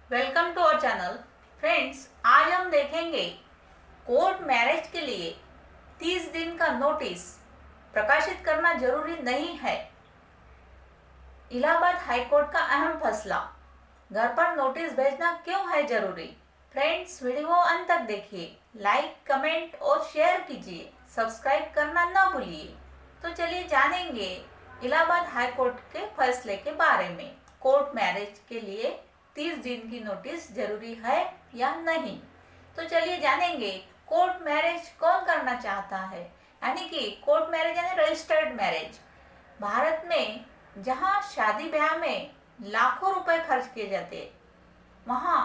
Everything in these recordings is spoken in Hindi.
Welcome to our channel. Friends, आज हम देखेंगे कोर्ट मैरिज के लिए 30 दिन का नोटिस प्रकाशित करना जरूरी नहीं है। इलाहाबाद हाई कोर्ट का अहम फैसला, घर पर नोटिस भेजना क्यों है जरूरी। फ्रेंड्स, वीडियो अंत तक देखिए, लाइक कमेंट और शेयर कीजिए, सब्सक्राइब करना ना भूलिए। तो चलिए जानेंगे इलाहाबाद हाई कोर्ट के फैसले के बारे में। कोर्ट मैरिज के लिए 30 दिन की नोटिस जरूरी है या नहीं। तो चलिए जानेंगे कोर्ट मैरिज कौन करना चाहता है, यानी कि कोर्ट मैरिज यानी रजिस्टर्ड मैरिज। भारत में जहां शादी ब्याह में लाखों रुपए खर्च किए जाते, वहां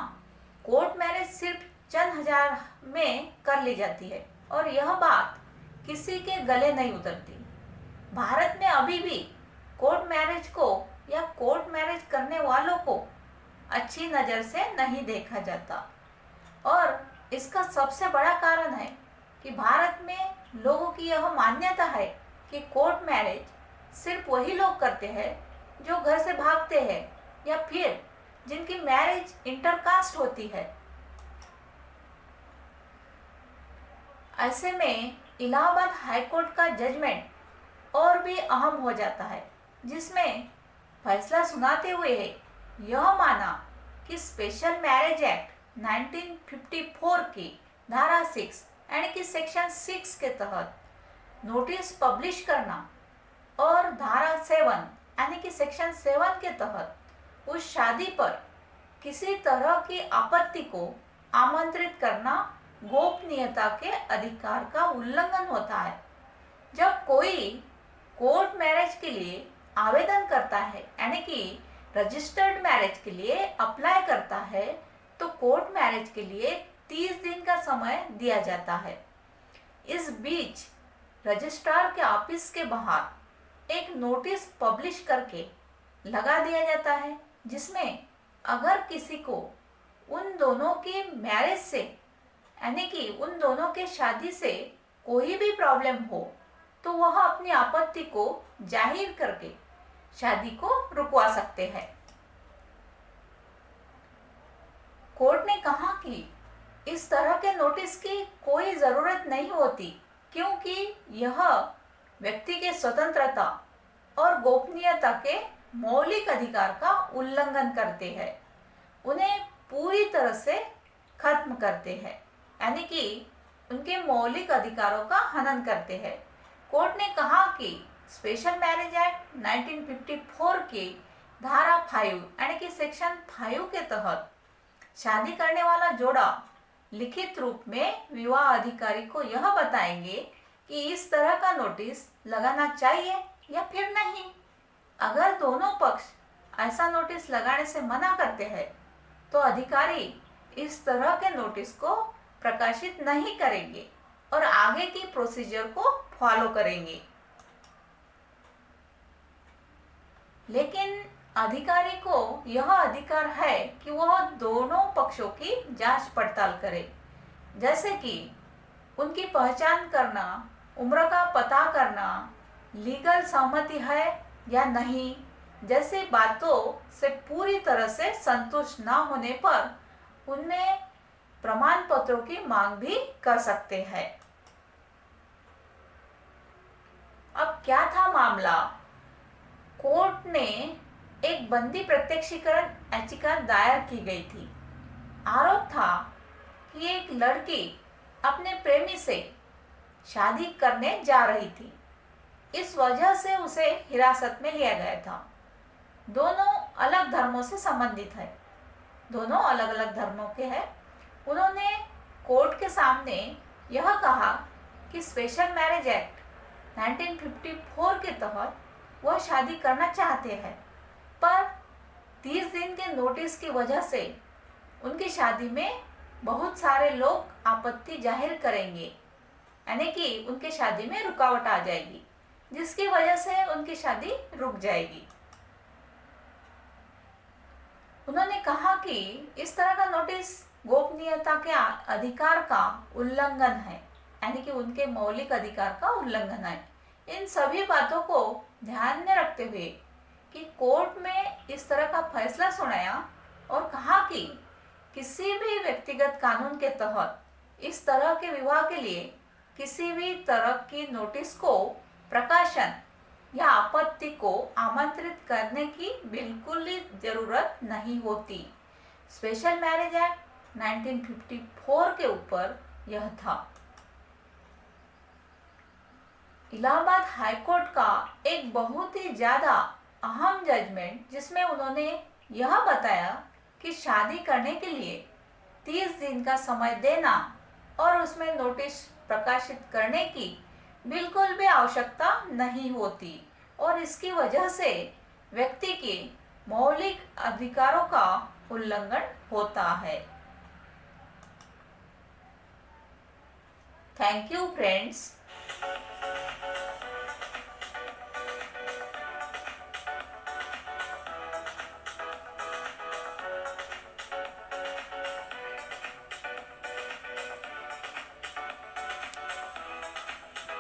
कोर्ट मैरिज सिर्फ चंद हजार में कर ली जाती है और यह बात किसी के गले नहीं उतरती। भारत में अभी भी कोर्ट मैरिज को या कोर्ट मैरिज करने वालों को अच्छी नज़र से नहीं देखा जाता और इसका सबसे बड़ा कारण है कि भारत में लोगों की यह मान्यता है कि कोर्ट मैरिज सिर्फ वही लोग करते हैं जो घर से भागते हैं या फिर जिनकी मैरिज इंटरकास्ट होती है। ऐसे में इलाहाबाद हाई कोर्ट का जजमेंट और भी अहम हो जाता है, जिसमें फैसला सुनाते हुए यह माना कि स्पेशल मैरिज एक्ट 1954 की धारा 6 यानी कि सेक्शन 6 के तहत नोटिस पब्लिश करना और धारा 7 यानी कि सेक्शन 7 के तहत उस शादी पर किसी तरह की आपत्ति को आमंत्रित करना गोपनीयता के अधिकार का उल्लंघन होता है। जब कोई कोर्ट मैरिज के लिए आवेदन करता है, यानी कि रजिस्टर्ड मैरिज के लिए अप्लाई करता है, तो कोर्ट मैरिज के लिए 30 दिन का समय दिया जाता है। इस बीच रजिस्ट्रार के ऑफिस के बाहर एक नोटिस पब्लिश करके लगा दिया जाता है, जिसमें अगर किसी को उन दोनों की मैरिज से यानी कि उन दोनों के शादी से कोई भी प्रॉब्लम हो तो वह अपनी आपत्ति को जाहिर करके शादी को रुकवा सकते हैं। कोर्ट ने कहा कि इस तरह के नोटिस की कोई जरूरत नहीं होती, क्योंकि यह व्यक्ति के स्वतंत्रता और गोपनीयता के मौलिक अधिकार का उल्लंघन करते हैं, उन्हें पूरी तरह से खत्म करते हैं, यानी कि उनके मौलिक अधिकारों का हनन करते हैं। कोर्ट ने कहा कि स्पेशल मैरिज एक्ट 1954 की धारा 5 यानी कि सेक्शन 5 के तहत शादी करने वाला जोड़ा लिखित रूप में विवाह अधिकारी को यह बताएंगे कि इस तरह का नोटिस लगाना चाहिए या फिर नहीं। अगर दोनों पक्ष ऐसा नोटिस लगाने से मना करते हैं तो अधिकारी इस तरह के नोटिस को प्रकाशित नहीं करेंगे और आगे की प्रोसीजर को फॉलो करेंगे। लेकिन अधिकारी को यह अधिकार है कि वह दोनों पक्षों की जांच पड़ताल करे, जैसे कि उनकी पहचान करना, उम्र का पता करना, लीगल सहमति है या नहीं जैसी बातों से पूरी तरह से संतुष्ट न होने पर उनमें प्रमाण पत्रों की मांग भी कर सकते हैं। अब क्या था मामला? कोर्ट ने एक बंदी प्रत्यक्षीकरण याचिका दायर की गई थी। आरोप था कि एक लड़की अपने प्रेमी से शादी करने जा रही थी, इस वजह से उसे हिरासत में लिया गया था। दोनों अलग धर्मों से संबंधित है, दोनों अलग अलग धर्मों के हैं। उन्होंने कोर्ट के सामने यह कहा कि स्पेशल मैरिज एक्ट 1954 के तहत वह शादी करना चाहते हैं, पर 30 दिन के नोटिस की वजह से उनकी शादी में बहुत सारे लोग आपत्ति जाहिर करेंगे, यानी कि उनकी शादी में रुकावट आ जाएगी, जिसकी वजह से उनकी शादी रुक जाएगी। उन्होंने कहा कि इस तरह का नोटिस गोपनीयता के अधिकार का उल्लंघन है, यानी कि उनके मौलिक अधिकार का उल्लंघन है। इन सभी बातों को ध्यान में रखते हुए कि कोर्ट में इस तरह का फैसला सुनाया और कहा कि किसी भी व्यक्तिगत कानून के तहत इस तरह के विवाह के लिए किसी भी तरह की नोटिस को, प्रकाशन या आपत्ति को आमंत्रित करने की बिल्कुल ही जरूरत नहीं होती। स्पेशल मैरिज एक्ट 1954 के ऊपर यह था। इलाहाबाद हाई कोर्ट का एक बहुत ही ज़्यादा अहम जजमेंट, जिसमें उन्होंने यह बताया कि शादी करने के लिए 30 दिन का समय देना और उसमें नोटिस प्रकाशित करने की बिल्कुल भी आवश्यकता नहीं होती और इसकी वजह से व्यक्ति के मौलिक अधिकारों का उल्लंघन होता है। Thank you friends.